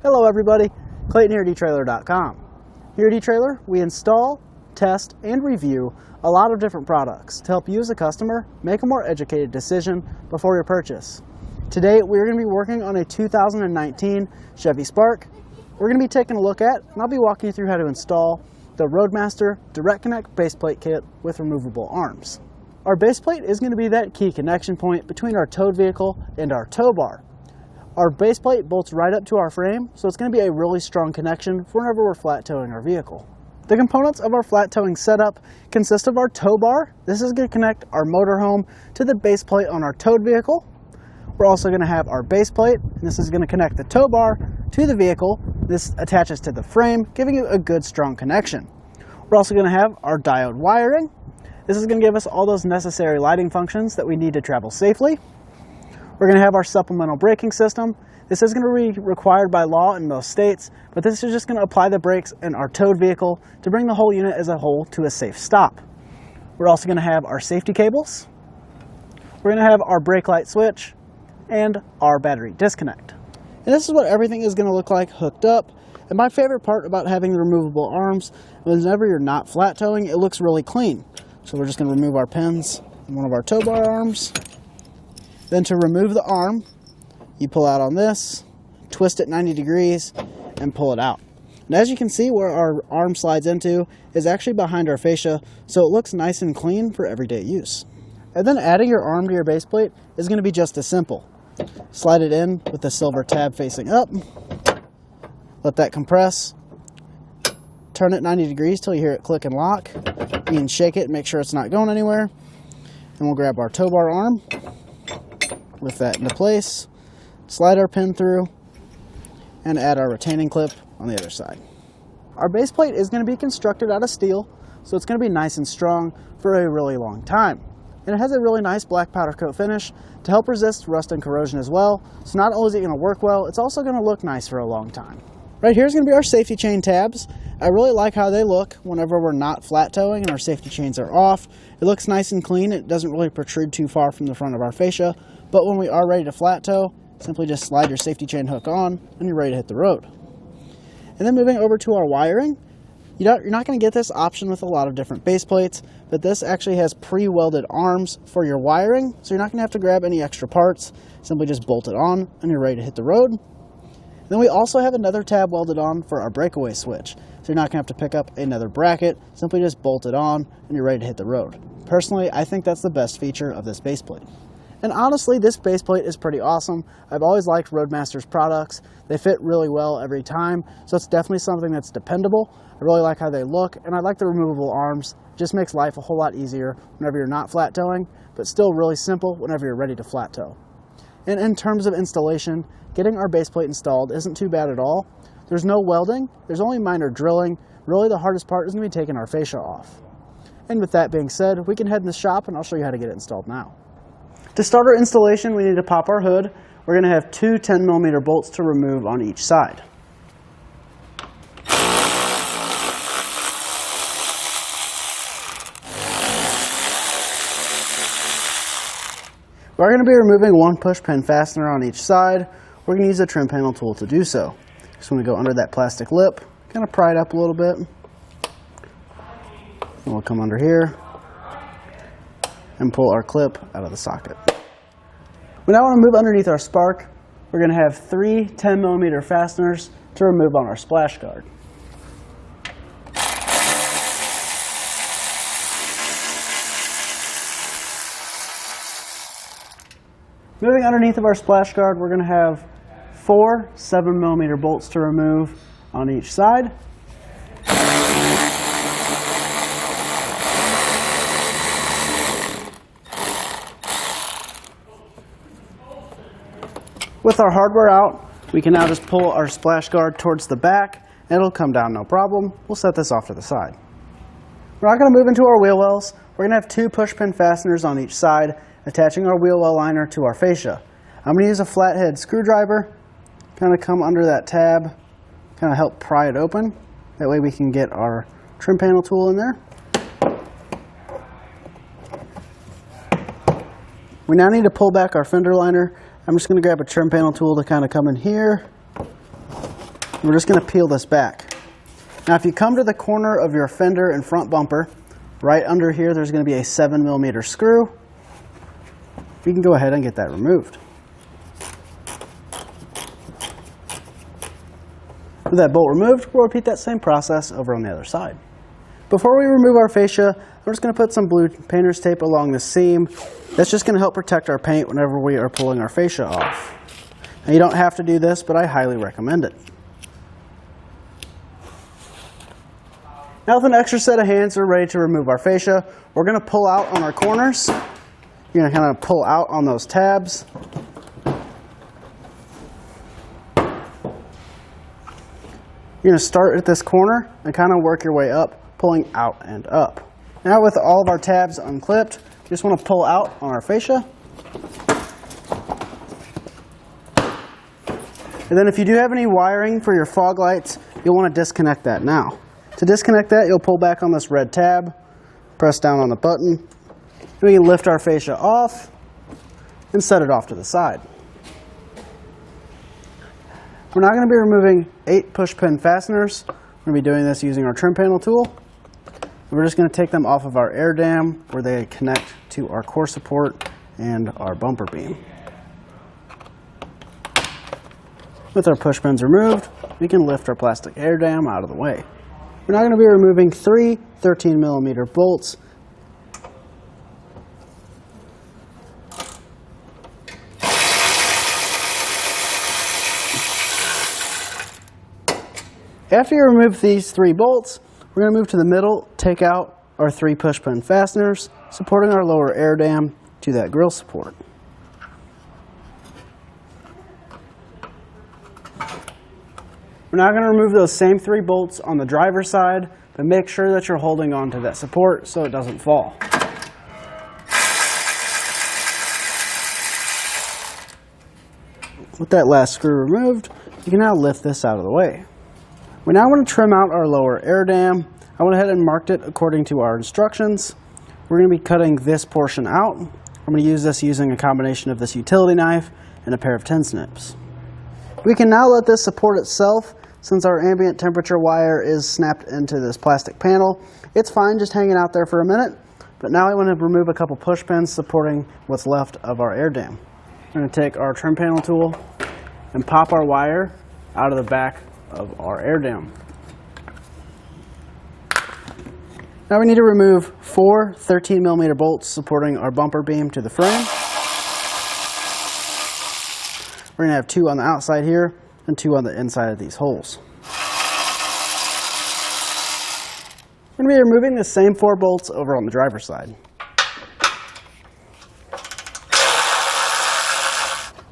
Hello everybody, Clayton here at etrailer.com. Here at eTrailer, we install, test, and review a lot of different products to help you as a customer make a more educated decision before your purchase. Today, we're going to be working on a 2019 Chevy Spark. We're going to be taking a look at, and I'll be walking you through how to install the Roadmaster Direct Connect baseplate kit with removable arms. Our baseplate is going to be that key connection point between our towed vehicle and our tow bar. Our baseplate bolts right up to our frame, so it's going to be a really strong connection for whenever we're flat towing our vehicle. The components of our flat towing setup consist of our tow bar. This is going to connect our motorhome to the baseplate on our towed vehicle. We're also going to have our baseplate, and this is going to connect the tow bar to the vehicle. This attaches to the frame, giving you a good strong connection. We're also going to have our diode wiring. This is going to give us all those necessary lighting functions that we need to travel safely. We're going to have our supplemental braking system. This is going to be required by law in most states, but this is just going to apply the brakes in our towed vehicle to bring the whole unit as a whole to a safe stop. We're also going to have our safety cables. We're going to have our brake light switch and our battery disconnect. And this is what everything is going to look like hooked up. And my favorite part about having the removable arms is whenever you're not flat towing, it looks really clean. So we're just going to remove our pins in one of our tow bar arms. Then to remove the arm, you pull out on this, twist it 90 degrees, and pull it out. And as you can see, where our arm slides into is actually behind our fascia, so it looks nice and clean for everyday use. And then adding your arm to your base plate is going to be just as simple. Slide it in with the silver tab facing up, let that compress, turn it 90 degrees till you hear it click and lock. You can shake it and make sure it's not going anywhere. And we'll grab our tow bar arm, lift that into place, slide our pin through, and add our retaining clip on the other side. Our base plate is going to be constructed out of steel, so it's going to be nice and strong for a really long time. And it has a really nice black powder coat finish to help resist rust and corrosion as well. So not only is it going to work well, it's also going to look nice for a long time. Right here is going to be our safety chain tabs. I really like how they look whenever we're not flat towing and our safety chains are off. It looks nice and clean. It doesn't really protrude too far from the front of our fascia. But when we are ready to flat tow, simply just slide your safety chain hook on and you're ready to hit the road. And then moving over to our wiring, you're not going to get this option with a lot of different base plates, but this actually has pre-welded arms for your wiring, so you're not going to have to grab any extra parts. Simply just bolt it on and you're ready to hit the road. Then we also have another tab welded on for our breakaway switch, so you're not going to have to pick up another bracket. Simply just bolt it on and you're ready to hit the road. Personally, I think that's the best feature of this base plate. And honestly, this base plate is pretty awesome. I've always liked Roadmaster's products. They fit really well every time, so it's definitely something that's dependable. I really like how they look, and I like the removable arms. It just makes life a whole lot easier whenever you're not flat towing, but still really simple whenever you're ready to flat tow. And in terms of installation, getting our base plate installed isn't too bad at all. There's no welding, there's only minor drilling. Really the hardest part is going to be taking our fascia off. And with that being said, we can head in the shop and I'll show you how to get it installed now. To start our installation, we need to pop our hood. We're going to have two 10mm bolts to remove on each side. We're going to be removing one push pin fastener on each side. We're going to use a trim panel tool to do so. Just want to go under that plastic lip, kind of pry it up a little bit. And we'll come under here and pull our clip out of the socket. We now want to move underneath our spark. We're going to have three 10mm fasteners to remove on our splash guard. Moving underneath of our splash guard, we're going to have four 7mm bolts to remove on each side. With our hardware out, we can now just pull our splash guard towards the back and it'll come down no problem. We'll set this off to the side. We're not going to move into our wheel wells. We're going to have two push pin fasteners on each side, attaching our wheel well liner to our fascia. I'm going to use a flathead screwdriver, kind of come under that tab, kind of help pry it open. That way we can get our trim panel tool in there. We now need to pull back our fender liner. I'm just going to grab a trim panel tool to kind of come in here We're just going to peel this back. Now if you come to the corner of your fender and front bumper, right under here there's going to be a 7mm screw. You can go ahead and get that removed. With that bolt removed, we'll repeat that same process over on the other side. Before we remove our fascia, we're just going to put some blue painter's tape along the seam. That's just going to help protect our paint whenever we are pulling our fascia off. Now you don't have to do this, but I highly recommend it. Now with an extra set of hands, we're ready to remove our fascia. We're going to pull out on our corners. You're going to kind of pull out on those tabs. You're going to start at this corner and kind of work your way up, pulling out and up. Now with all of our tabs unclipped, you just want to pull out on our fascia. And then if you do have any wiring for your fog lights, you'll want to disconnect that now. To disconnect that, you'll pull back on this red tab, press down on the button, and we can lift our fascia off and set it off to the side. We're now going to be removing 8 push pin fasteners. We're going to be doing this using our trim panel tool. We're just going to take them off of our air dam where they connect to our core support and our bumper beam. With our push pins removed, we can lift our plastic air dam out of the way. We're now going to be removing 3 13mm bolts. After you remove these 3 bolts, we're going to move to the middle, take out our 3 push pin fasteners, supporting our lower air dam to that grill support. We're now going to remove those same 3 bolts on the driver's side, but make sure that you're holding on to that support so it doesn't fall. With that last screw removed, you can now lift this out of the way. We now want to trim out our lower air dam. I went ahead and marked it according to our instructions. We're going to be cutting this portion out. I'm going to use this using a combination of this utility knife and a pair of tin snips. We can now let this support itself. Since our ambient temperature wire is snapped into this plastic panel, it's fine just hanging out there for a minute. But now I want to remove a couple push pins supporting what's left of our air dam. We're going to take our trim panel tool and pop our wire out of the back of our air dam. Now we need to remove 4 13mm bolts supporting our bumper beam to the frame. We're going to have 2 on the outside here and 2 on the inside of these holes. We're going to be removing the same 4 bolts over on the driver's side.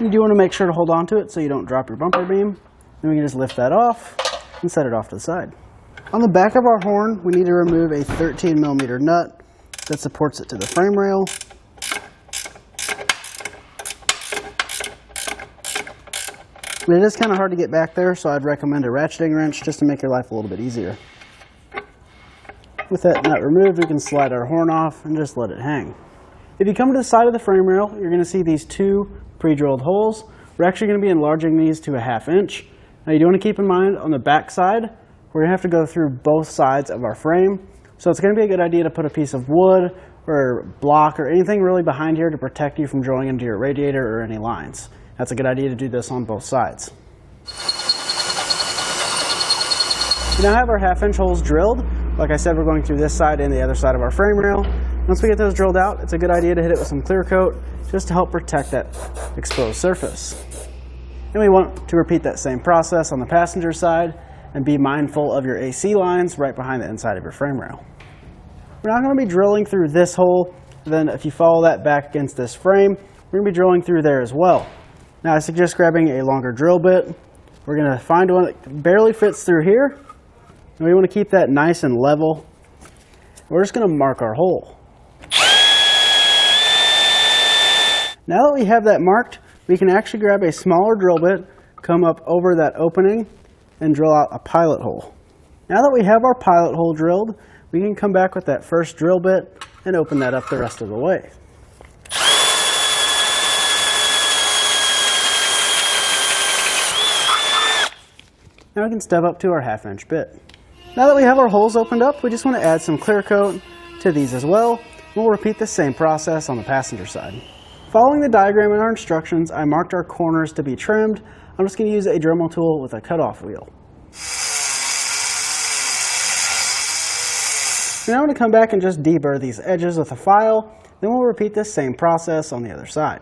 You do want to make sure to hold on to it so you don't drop your bumper beam. Then we can just lift that off and set it off to the side. On the back of our horn, we need to remove a 13mm nut that supports it to the frame rail. It is kind of hard to get back there, so I'd recommend a ratcheting wrench just to make your life a little bit easier. With that nut removed, we can slide our horn off and just let it hang. If you come to the side of the frame rail, you're going to see these 2 pre-drilled holes. We're actually going to be enlarging these to a 1/2 inch. Now you do want to keep in mind on the back side, we're going to have to go through both sides of our frame. So it's going to be a good idea to put a piece of wood or block or anything really behind here to protect you from drilling into your radiator or any lines. That's a good idea to do this on both sides. We now have our 1/2 inch holes drilled. Like I said, we're going through this side and the other side of our frame rail. Once we get those drilled out, it's a good idea to hit it with some clear coat just to help protect that exposed surface. And we want to repeat that same process on the passenger side and be mindful of your AC lines right behind the inside of your frame rail. We're now going to be drilling through this hole. Then if you follow that back against this frame, we're going to be drilling through there as well. Now I suggest grabbing a longer drill bit. We're going to find one that barely fits through here. And we want to keep that nice and level. We're just going to mark our hole. Now that we have that marked, we can actually grab a smaller drill bit, come up over that opening, and drill out a pilot hole. Now that we have our pilot hole drilled, we can come back with that first drill bit and open that up the rest of the way. Now we can step up to our 1/2" bit. Now that we have our holes opened up, we just want to add some clear coat to these as well. We'll repeat the same process on the passenger side. Following the diagram in our instructions, I marked our corners to be trimmed. I'm just going to use a Dremel tool with a cutoff wheel. Now I'm going to come back and just deburr these edges with a file. Then we'll repeat this same process on the other side.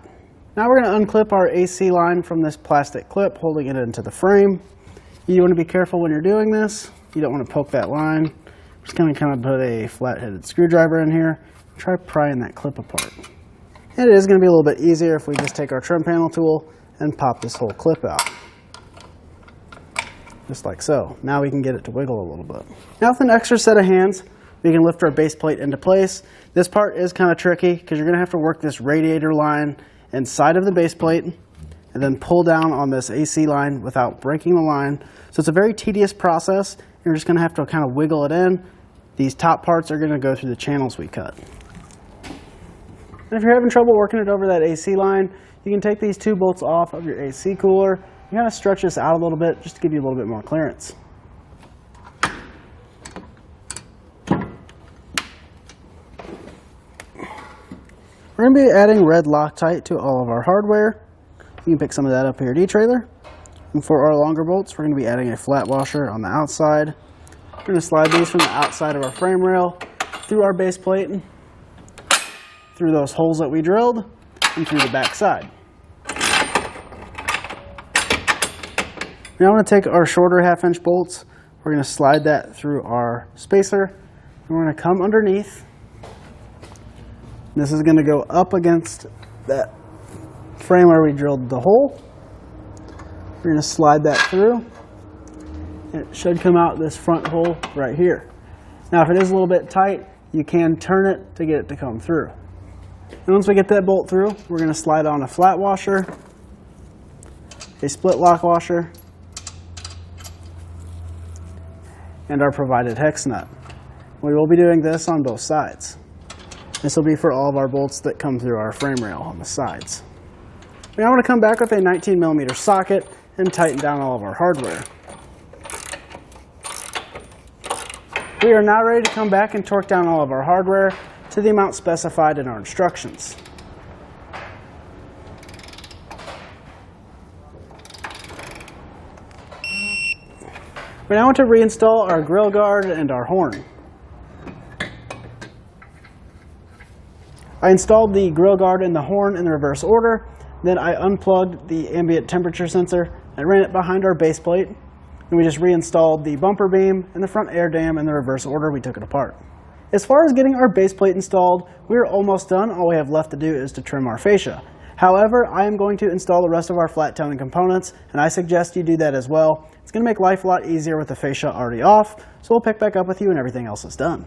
Now we're going to unclip our AC line from this plastic clip, holding it into the frame. You want to be careful when you're doing this. You don't want to poke that line. Just kind of put a flat-headed screwdriver in here. Try prying that clip apart. And it is going to be a little bit easier if we just take our trim panel tool and pop this whole clip out. Just like so. Now we can get it to wiggle a little bit. Now with an extra set of hands, we can lift our base plate into place. This part is kind of tricky because you're going to have to work this radiator line inside of the base plate and then pull down on this AC line without breaking the line. So it's a very tedious process. You're just going to have to kind of wiggle it in. These top parts are going to go through the channels we cut. And if you're having trouble working it over that AC line, you can take these 2 bolts off of your AC cooler and kind of stretch this out a little bit just to give you a little bit more clearance. We're going to be adding red Loctite to all of our hardware. You can pick some of that up here at etrailer. And for our longer bolts, we're going to be adding a flat washer on the outside. We're going to slide these from the outside of our frame rail through our base plate, through those holes that we drilled, and through the back side. Now I'm going to take our shorter 1/2" bolts. We're going to slide that through our spacer, and we're going to come underneath. This is going to go up against that frame where we drilled the hole. We're going to slide that through, and it should come out this front hole right here. Now if it is a little bit tight, you can turn it to get it to come through. And once we get that bolt through, we're going to slide on a flat washer, a split lock washer, and our provided hex nut. We will be doing this on both sides. This will be for all of our bolts that come through our frame rail on the sides. Now I'm going to come back with a 19mm socket and tighten down all of our hardware. We are now ready to come back and torque down all of our hardware to the amount specified in our instructions. We now want to reinstall our grill guard and our horn. I installed the grill guard and the horn in the reverse order. Then I unplugged the ambient temperature sensor and ran it behind our base plate. And we just reinstalled the bumper beam and the front air dam in the reverse order we took it apart. As far as getting our base plate installed, we are almost done. All we have left to do is to trim our fascia. However, I am going to install the rest of our flat toning components, and I suggest you do that as well. It's going to make life a lot easier with the fascia already off, so we'll pick back up with you when everything else is done.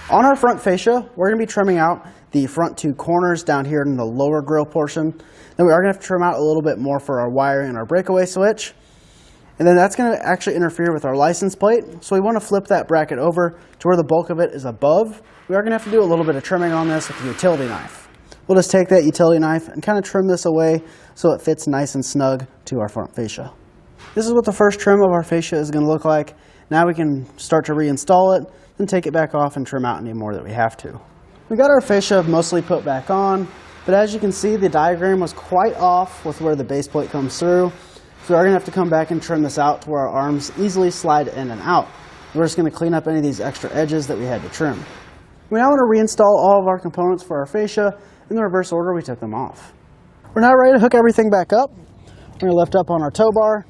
On our front fascia, we're going to be trimming out the front 2 corners down here in the lower grill portion. Then we are going to have to trim out a little bit more for our wiring and our breakaway switch. And then that's going to actually interfere with our license plate. So we want to flip that bracket over to where the bulk of it is above. We are going to have to do a little bit of trimming on this with the utility knife. We'll just take that utility knife and kind of trim this away so it fits nice and snug to our front fascia. This is what the first trim of our fascia is going to look like. Now we can start to reinstall it, then take it back off and trim out any more that we have to. We got our fascia mostly put back on, but as you can see, the diagram was quite off with where the base plate comes through. So we are going to have to come back and trim this out to where our arms easily slide in and out. We're just going to clean up any of these extra edges that we had to trim. We now want to reinstall all of our components for our fascia in the reverse order we took them off. We're now ready to hook everything back up. We're going to lift up on our tow bar.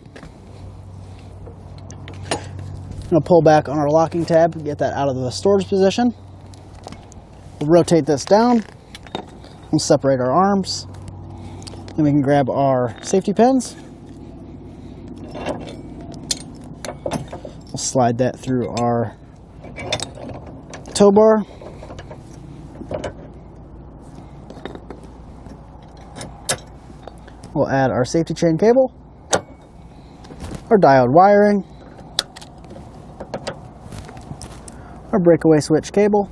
I'm going to pull back on our locking tab and get that out of the storage position. We'll rotate this down. We'll separate our arms. Then we can grab our safety pins. We'll slide that through our tow bar. We'll add our safety chain cable, our diode wiring, our breakaway switch cable,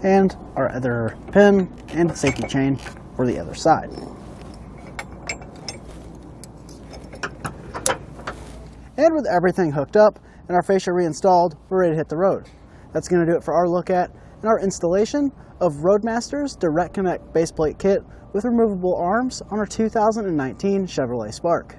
and our other pin and safety chain for the other side. And with everything hooked up and our fascia reinstalled, we're ready to hit the road. That's going to do it for our look at and our installation of Roadmaster's Direct Connect baseplate kit with removable arms on our 2019 Chevrolet Spark.